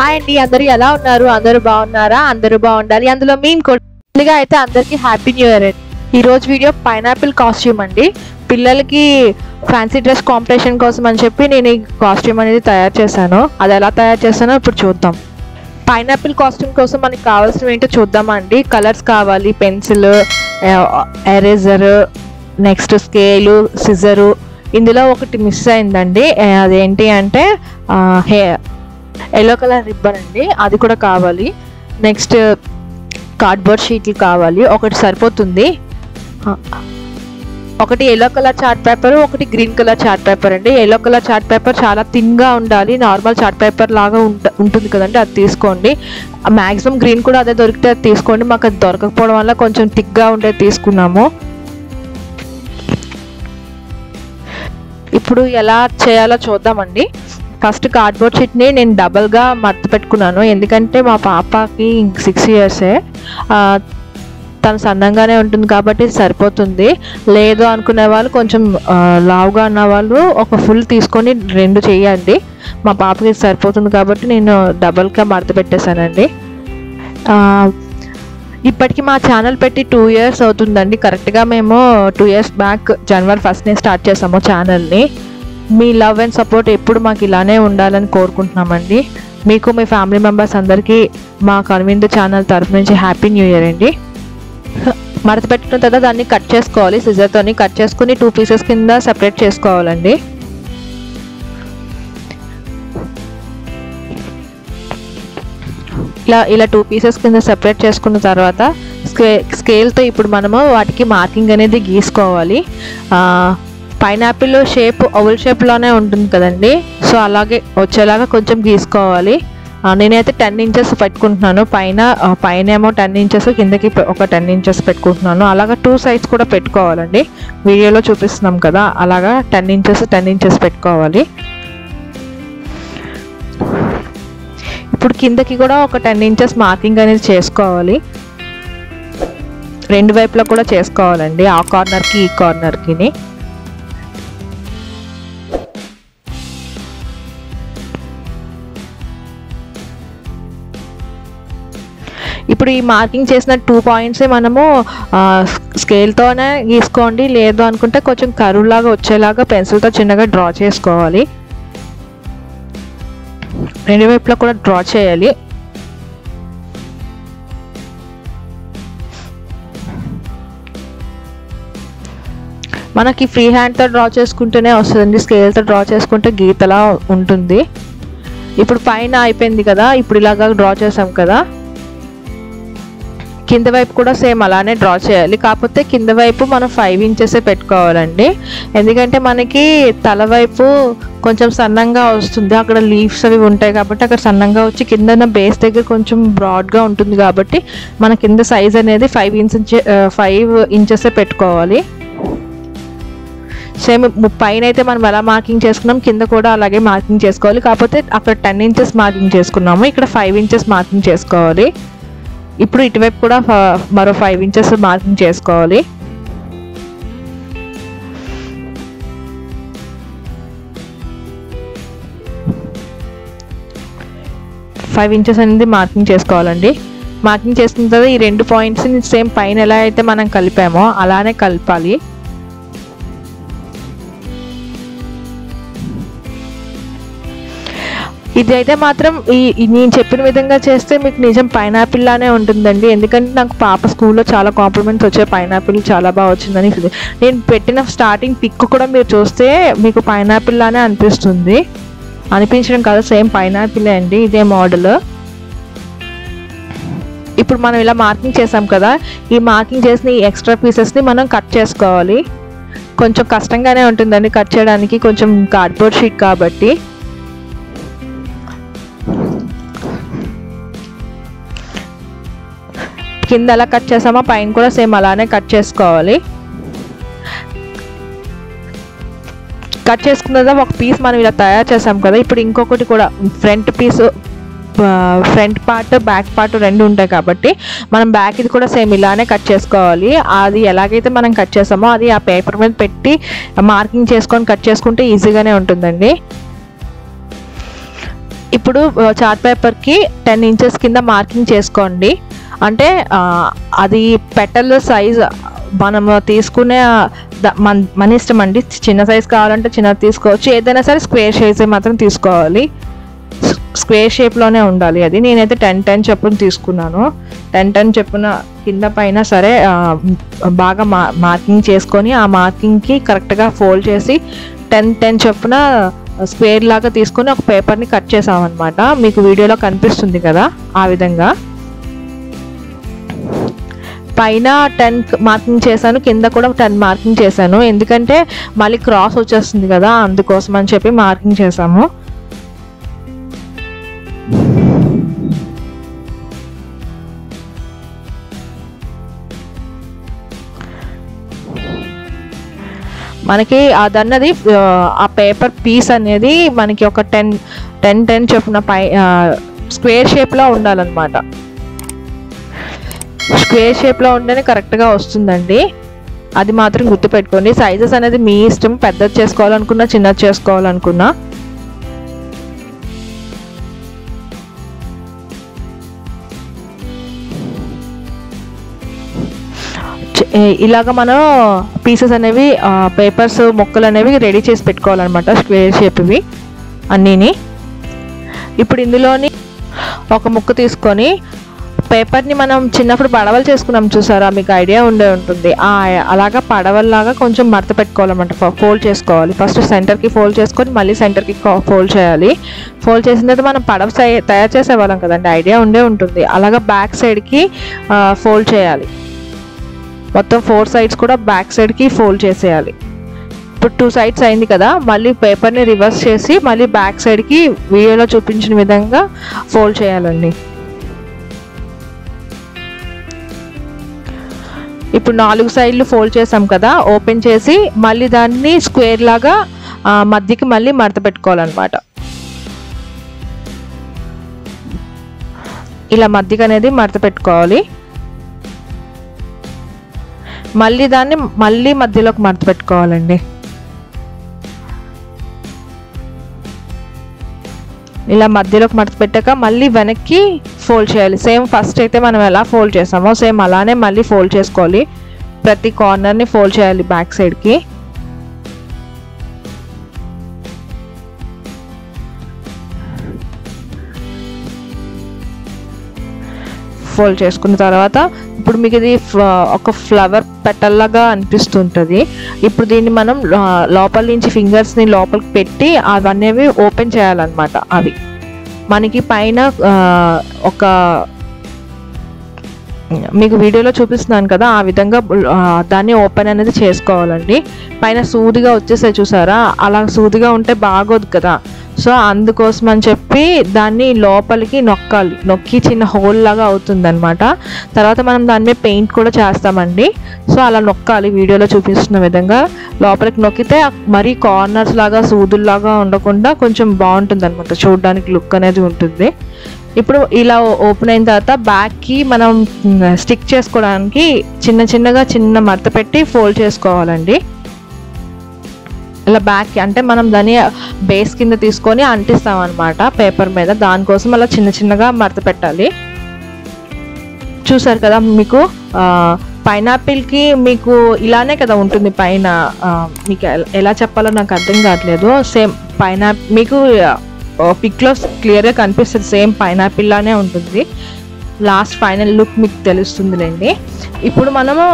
Hi అండి, అందరూ ఎలా ఉన్నారు? అందరూ బాగున్నారా? అందరూ బాగుండాలి, అందులో మేము కూడా అయితే అందరికీ హ్యాపీ న్యూ ఇయర్. ఈ రోజు వీడియో పైనాపిల్ కాస్ట్యూమ్ అండి. పిల్లలకి ఫ్యాన్సీ డ్రెస్ కాంపిటీషన్ కోసం అని చెప్పి నేను ఈ కాస్ట్యూమ్ అనేది తయారు చేశాను. అది ఎలా తయారు చేస్తానో ఇప్పుడు చూద్దాం. పైనాపిల్ కాస్ట్యూమ్ కోసం మనకి కావాల్సినవి ఏంటో చూద్దామండి. కలర్స్ కావాలి, pencil, eraser, next scale, scissor. ఇందులో ఒకటి మిస్ అయిందండి, అదేంటి అంటే ఎల్లో కలర్ రిబ్బన్ అండి, అది కూడా కావాలి. నెక్స్ట్ కార్డ్బోర్డ్ షీట్లు కావాలి, ఒకటి సరిపోతుంది. ఒకటి ఎల్లో కలర్ చార్ట్ పేపర్, ఒకటి గ్రీన్ కలర్ చార్ట్ పేపర్ అండి. ఎల్లో కలర్ చార్ట్ పేపర్ చాలా థిన్గా ఉండాలి, నార్మల్ చార్ట్ పేపర్ లాగా ఉంటుంది కదండి, అది తీసుకోండి. మ్యాక్సిమం గ్రీన్ కూడా అదే దొరికితే అది తీసుకోండి. మాకు అది దొరకకపోవడం వల్ల కొంచెం థిక్గా ఉండేది తీసుకున్నాము. ఇప్పుడు ఎలా చేయాలో చూద్దామండి. ఫస్ట్ కార్డ్బోర్డ్ షీట్ని నేను డబల్గా మడత పెట్టుకున్నాను, ఎందుకంటే మా పాపకి 6 ఇయర్సే, తను సన్నంగానే ఉంటుంది కాబట్టి సరిపోతుంది. లేదు అనుకునే వాళ్ళు, కొంచెం లావుగా ఉన్న వాళ్ళు ఒక ఫుల్ తీసుకొని 2 చేయండి. మా పాపకి సరిపోతుంది కాబట్టి నేను డబల్గా మడత పెట్టేశానండి. ఇప్పటికి మా ఛానల్ పెట్టి 2 ఇయర్స్ అవుతుందండి. కరెక్ట్గా మేము 2 years back January 1st start చేసాము ఛానల్ని. మీ లవ్ అండ్ సపోర్ట్ ఎప్పుడు మాకు ఇలానే ఉండాలని కోరుకుంటున్నామండి. మీకు, మీ ఫ్యామిలీ మెంబర్స్ అందరికీ మా కన్విందు ఛానల్ తరఫు నుంచి హ్యాపీ న్యూ ఇయర్ అండి. మడత పెట్టుకున్న తర్వాత దాన్ని కట్ చేసుకోవాలి. సిజర్తోని కట్ చేసుకుని 2 పీసెస్ కింద సెపరేట్ చేసుకోవాలండి. ఇలా 2 పీసెస్ కింద సెపరేట్ చేసుకున్న తర్వాత స్కేల్తో ఇప్పుడు మనము వాటికి మార్కింగ్ అనేది గీసుకోవాలి. పైనాపిల్ షేప్ ఓవల్ షేప్లోనే ఉంటుంది కదండి, సో అలాగే వచ్చేలాగా కొంచెం గీసుకోవాలి. నేనైతే 10 ఇంచెస్ పెట్టుకుంటున్నాను. పైన ఏమో 10 ఇంచెస్, కిందకి ఒక 10 ఇంచెస్ పెట్టుకుంటున్నాను. అలాగా 2 సైడ్స్ కూడా పెట్టుకోవాలండి. వీడియోలో చూపిస్తున్నాం కదా, అలాగా 10 ఇంచెస్ పెట్టుకోవాలి. ఇప్పుడు కిందకి కూడా ఒక 10 ఇంచెస్ మార్కింగ్ అనేది చేసుకోవాలి. 2 వైపులా కూడా చేసుకోవాలండి, ఆ కార్నర్కి ఈ కార్నర్కి. ఇప్పుడు ఈ మార్కింగ్ చేసిన 2 పాయింట్సే మనము స్కేల్తోనే గీసుకోండి, లేదు అనుకుంటే కొంచెం కర్వ్ లాగా వచ్చేలాగా పెన్సిల్తో చిన్నగా డ్రా చేసుకోవాలి. 2 వైపులా కూడా డ్రా చేయాలి. మనకి ఫ్రీ హ్యాండ్తో డ్రా చేసుకుంటూనే వస్తుందండి, స్కేల్తో డ్రా చేసుకుంటే గీతలా ఉంటుంది. ఇప్పుడు పైన అయిపోయింది కదా, ఇప్పుడు ఇలాగా డ్రా చేసాం కదా, కింద వైపు కూడా సేమ్ అలానే డ్రా చేయాలి. కాకపోతే కింద వైపు మనం 5 ఇంచెసే పెట్టుకోవాలండి, ఎందుకంటే మనకి తల వైపు కొంచెం సన్నంగా వస్తుంది, అక్కడ లీవ్స్ అవి ఉంటాయి కాబట్టి అక్కడ సన్నంగా వచ్చి కింద బేస్ దగ్గర కొంచెం బ్రాడ్గా ఉంటుంది కాబట్టి మన కింద సైజ్ అనేది 5 ఇంచెసే పెట్టుకోవాలి. సేమ్ పైన అయితే మనం ఎలా మార్కింగ్ చేసుకున్నాం, కింద కూడా అలాగే మార్కింగ్ చేసుకోవాలి. కాకపోతే అక్కడ 10 ఇంచెస్ మార్కింగ్ చేసుకున్నాము, ఇక్కడ 5 ఇంచెస్ మార్కింగ్ చేసుకోవాలి. ఇప్పుడు ఇటువైపు కూడా మరో 5 ఇంచెస్ మార్కింగ్ చేసుకోవాలి. ఫైవ్ ఇంచెస్ అనేది మార్కింగ్ చేసుకోవాలండి. మార్కింగ్ చేసుకున్న తర్వాత ఈ 2 పాయింట్స్ని సేమ్ పైన ఎలా అయితే మనం కలిపామో అలానే కలపాలి. ఇది అయితే మాత్రం నేను చెప్పిన విధంగా చేస్తే మీకు నిజం పైనాపిల్ లానే ఉంటుందండి, ఎందుకంటే నాకు పాప స్కూల్లో చాలా కాంప్లిమెంట్స్ వచ్చాయి, పైనాపిల్ చాలా బాగా వచ్చిందని. నేను పెట్టిన స్టార్టింగ్ పిక్ కూడా మీరు చూస్తే మీకు పైనాపిల్ లానే అనిపించడం కాదు, సేమ్ పైనాపిల్ అండి, ఇదే మోడల్. ఇప్పుడు మనం ఇలా మార్కింగ్ చేసాం కదా, ఈ మార్కింగ్ చేసిన ఈ ఎక్స్ట్రా పీసెస్ని మనం కట్ చేసుకోవాలి. కొంచెం కష్టంగానే ఉంటుందండి కట్ చేయడానికి, కొంచెం కార్డ్బోర్డ్ షీట్ కాబట్టి. కింద ఎలా కట్ చేసామో పైన కూడా సేమ్ అలానే కట్ చేసుకోవాలి. కట్ చేసుకున్నదా ఒక పీస్ మనం ఇలా తయారు చేసాం కదా, ఇప్పుడు ఇంకొకటి కూడా ఫ్రంట్ పార్ట్ బ్యాక్ పార్ట్ 2 ఉంటాయి కాబట్టి మనం బ్యాక్ ఇది కూడా సేమ్ ఇలానే కట్ చేసుకోవాలి. అది ఎలాగైతే మనం కట్ చేసామో అది ఆ పేపర్ మీద పెట్టి మార్కింగ్ చేసుకొని కట్ చేసుకుంటే ఈజీగానే ఉంటుందండి. ఇప్పుడు చార్ట్ పేపర్కి 10 ఇంచెస్ కింద మార్కింగ్ చేసుకోండి. అంటే అది పెటల్ సైజ్ మనం తీసుకునే మన ఇష్టం అండి. చిన్న సైజ్ కావాలంటే చిన్నది తీసుకోవచ్చు, ఏదైనా సరే స్క్వేర్ సైజ్ మాత్రం తీసుకోవాలి. స్క్వేర్ షేప్లోనే ఉండాలి అది. నేనైతే 10-10 చొప్పున తీసుకున్నాను. 10-10 చొప్పున కింద పైన సరే బాగా మార్కింగ్ చేసుకొని ఆ మార్కింగ్కి కరెక్ట్గా ఫోల్డ్ చేసి 10-10 చొప్పున స్క్వేర్ లాగా తీసుకొని ఒక పేపర్ని కట్ చేసామన్నమాట. మీకు వీడియోలో కనిపిస్తుంది కదా ఆ విధంగా. పైన 10 మార్కింగ్ చేశాను, కింద కూడా 10 మార్కింగ్ చేశాను. ఎందుకంటే మళ్ళీ క్రాస్ వచ్చేస్తుంది కదా, అందుకోసం అని చెప్పి మార్కింగ్ చేసాము. మనకి అదన్నది ఆ పేపర్ పీస్ అనేది మనకి ఒక 10-10 చొప్పున స్క్వేర్ షేప్లో ఉండాలన్నమాట. స్క్వేర్ షేప్లో ఉంటేనే కరెక్ట్గా వస్తుందండి, అది మాత్రం గుర్తుపెట్టుకోండి. సైజెస్ అనేది మీ ఇష్టం, పెద్దది చేసుకోవాలనుకున్నా చిన్నది చేసుకోవాలనుకున్నా. ఇలాగ మనం పీసెస్ అనేవి పేపర్స్ ముక్కలు అనేవి రెడీ చేసి పెట్టుకోవాలన్నమాట, స్క్వేర్ షేప్వి అన్నీని. ఇప్పుడు ఇందులోని ఒక ముక్క తీసుకొని పేపర్ని మనం చిన్నప్పుడు పడవలు చేసుకున్నాం చూసారా, మీకు ఐడియా ఉండే ఉంటుంది. అలాగా పడవల్లాగా కొంచెం మడత పెట్టుకోవాలన్నమాట, ఫోల్డ్ చేసుకోవాలి. ఫస్ట్ సెంటర్కి ఫోల్డ్ చేసుకొని మళ్ళీ సెంటర్కి ఫోల్డ్ చేయాలి. ఫోల్డ్ చేసిన తర్వాత మనం పడవ తయారు చేసేవాళ్ళం కదండి, ఐడియా ఉండే ఉంటుంది. అలాగా బ్యాక్ సైడ్కి ఫోల్డ్ చేయాలి. మొత్తం 4 సైడ్స్ కూడా బ్యాక్ సైడ్కి ఫోల్డ్ చేసేయాలి. ఇప్పుడు 2 సైడ్స్ అయింది కదా, మళ్ళీ పేపర్ని రివర్స్ చేసి మళ్ళీ బ్యాక్ సైడ్కి వీడియోలో చూపించిన విధంగా ఫోల్డ్ చేయాలండి. ఇప్పుడు 4 సైడ్లు ఫోల్డ్ చేసాం కదా, ఓపెన్ చేసి మళ్ళీ దాన్ని స్క్వేర్ లాగా మధ్యకి మళ్ళీ మడత పెట్టుకోవాలన్నమాట. ఇలా మధ్యకి అనేది మడత పెట్టుకోవాలి. మళ్ళీ దాన్ని మళ్ళీ మధ్యలోకి మడత పెట్టుకోవాలండి. ఇలా మధ్యలోకి మడత పెట్టాక మళ్ళీ వెనక్కి ఫోల్డ్ చేయాలి. సేమ్ ఫస్ట్ అయితే మనం ఎలా ఫోల్డ్ చేసామో సేమ్ అలానే మళ్ళీ ఫోల్డ్ చేసుకోవాలి. ప్రతి కార్నర్ని ఫోల్డ్ చేయాలి బ్యాక్ సైడ్కి. ఫోల్డ్ చేసుకున్న తర్వాత ఇప్పుడు మీకు ఇది ఒక ఫ్లవర్ పెటల్లాగా అనిపిస్తుంటుంది. ఇప్పుడు దీన్ని మనం లోపల నుంచి ఫింగర్స్ని లోపలికి పెట్టి అవన్నీ ఓపెన్ చేయాలన్నమాట. అవి మనకి పైన ఒక మీకు వీడియోలో చూపిస్తున్నాను కదా, ఆ విధంగా దాన్ని ఓపెన్ అనేది చేసుకోవాలండి. పైన సూదిగా వచ్చేసాయి చూసారా, అలా సూదిగా ఉంటే బాగోదు కదా. సో అందుకోసం అని చెప్పి దాన్ని లోపలికి నొక్కి చిన్న హోల్ లాగా అవుతుంది అనమాట. తర్వాత మనం దాని మీద పెయింట్ కూడా చేస్తామండి. సో అలా నొక్కాలి, వీడియోలో చూపిస్తున్న విధంగా లోపలికి నొక్కితే మరీ కార్నర్స్ లాగా సూదుల్లాగా ఉండకుండా కొంచెం బాగుంటుంది అనమాట, చూడడానికి లుక్ అనేది ఉంటుంది. ఇప్పుడు ఇలా ఓపెన్ అయిన తర్వాత బ్యాక్కి మనం స్టిక్ చేసుకోవడానికి చిన్న మడత పెట్టి ఫోల్డ్ చేసుకోవాలండి. ఇలా బ్యాక్కి అంటే మనం దాన్ని బేస్ కింద తీసుకొని అంటిస్తాం అనమాట పేపర్ మీద. దానికోసం అలా చిన్నగా మడత పెట్టాలి. చూసారు కదా, మీకు పైనాపిల్కి మీకు ఇలానే కదా ఉంటుంది పైన. మీకు ఎలా చెప్పాలో నాకు అర్థం కావట్లేదు. సేమ్ మీకు పిక్లో క్లియర్గా కనిపిస్తుంది, సేమ్ పైనాపిల్ లానే ఉంటుంది. లాస్ట్ ఫైనల్ లుక్ మీకు తెలుస్తుందిలేండి. ఇప్పుడు మనము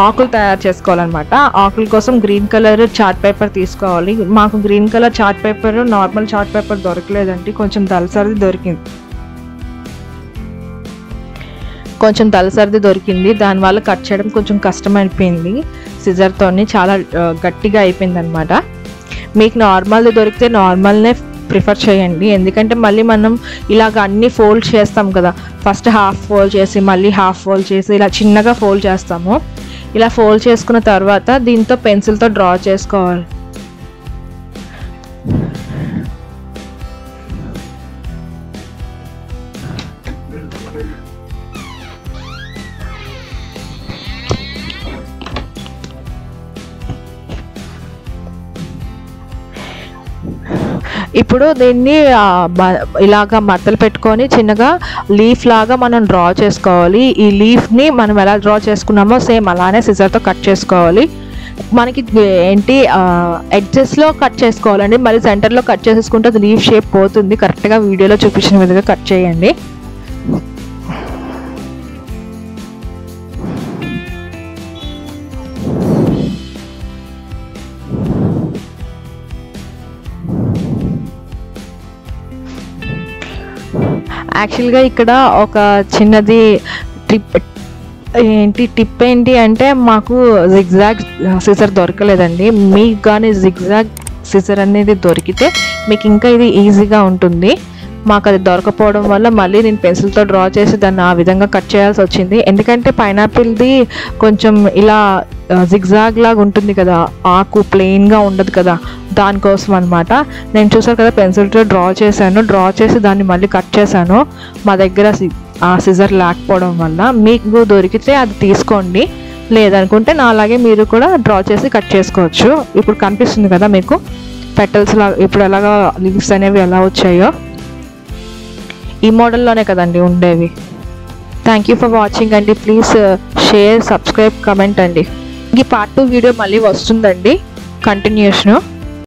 ఆకులు తయారు చేసుకోవాలన్నమాట. ఆకుల కోసం గ్రీన్ కలర్ చార్ట్ పేపర్ తీసుకోవాలి. మాకు green colour chart paper normal chart paper దొరకలేదండి, కొంచెం దళసరిది దొరికింది. దానివల్ల కట్ చేయడం కొంచెం కష్టమైపోయింది. సిజర్తోని చాలా గట్టిగా అయిపోయింది అనమాట. మీకు నార్మల్ది దొరికితే నార్మల్నే ప్రిఫర్ చేయండి, ఎందుకంటే మళ్ళీ మనం ఇలాగ అన్ని ఫోల్డ్ చేస్తాం కదా. ఫస్ట్ హాఫ్ ఫోల్డ్ చేసి మళ్ళీ హాఫ్ ఫోల్డ్ చేసి ఇలా చిన్నగా ఫోల్డ్ చేస్తాము. ఇలా ఫోల్డ్ చేసుకున్న తర్వాత దీంతో పెన్సిల్తో డ్రా చేసుకోవాలి. ఇప్పుడు దీన్ని ఇలాగా మడతలు పెట్టుకొని చిన్నగా లీఫ్ లాగా మనం డ్రా చేసుకోవాలి. ఈ లీఫ్ని మనం ఎలా డ్రా చేసుకున్నామో సేమ్ అలానే సిజర్తో కట్ చేసుకోవాలి. మనకి ఏంటి ఎడ్జెస్లో కట్ చేసుకోవాలండి, మళ్ళీ సెంటర్లో కట్ చేసేసుకుంటే అది లీఫ్ షేప్ పోతుంది. కరెక్ట్గా వీడియోలో చూపించిన విధంగా కట్ చేయండి. యాక్చువల్గా ఇక్కడ ఒక చిన్నది టిప్ ఏంటి అంటే మాకు జిగ్జాగ్ సిజర్ దొరకలేదండి. మీకు కానీ జిగ్జాగ్ సిజర్ అనేది దొరికితే మీకు ఇంకా ఇది ఈజీగా ఉంటుంది. మాకు అది దొరకపోవడం వల్ల మళ్ళీ నేను పెన్సిల్తో డ్రా చేసి దాన్ని ఆ విధంగా కట్ చేయాల్సి వచ్చింది. ఎందుకంటే పైనాపిల్ది కొంచెం ఇలా జిగ్జాగ్ లాగా ఉంటుంది కదా, ఆకు ప్లెయిన్గా ఉండదు కదా, దానికోసం అనమాట. నేను చూసాను కదా పెన్సిల్తో డ్రా చేసి దాన్ని మళ్ళీ కట్ చేశాను. మా దగ్గర ఆ సిజర్ లేకపోవడం వల్ల. మీకు దొరికితే అది తీసుకోండి, లేదనుకుంటే నా అలాగే మీరు కూడా డ్రా చేసి కట్ చేసుకోవచ్చు. ఇప్పుడు కనిపిస్తుంది కదా మీకు పెటల్స్ లాగా ఇప్పుడు ఎలాగా లీవ్స్ అనేవి ఎలా వచ్చాయో ఈ మోడల్లోనే కదండి ఉండేవి. థ్యాంక్ యూ ఫర్ వాచింగ్ అండి. ప్లీజ్ షేర్, సబ్స్క్రైబ్, కమెంట్ అండి. ఈ పార్ట్ 2 వీడియో మళ్ళీ వస్తుందండి కంటిన్యూషన్.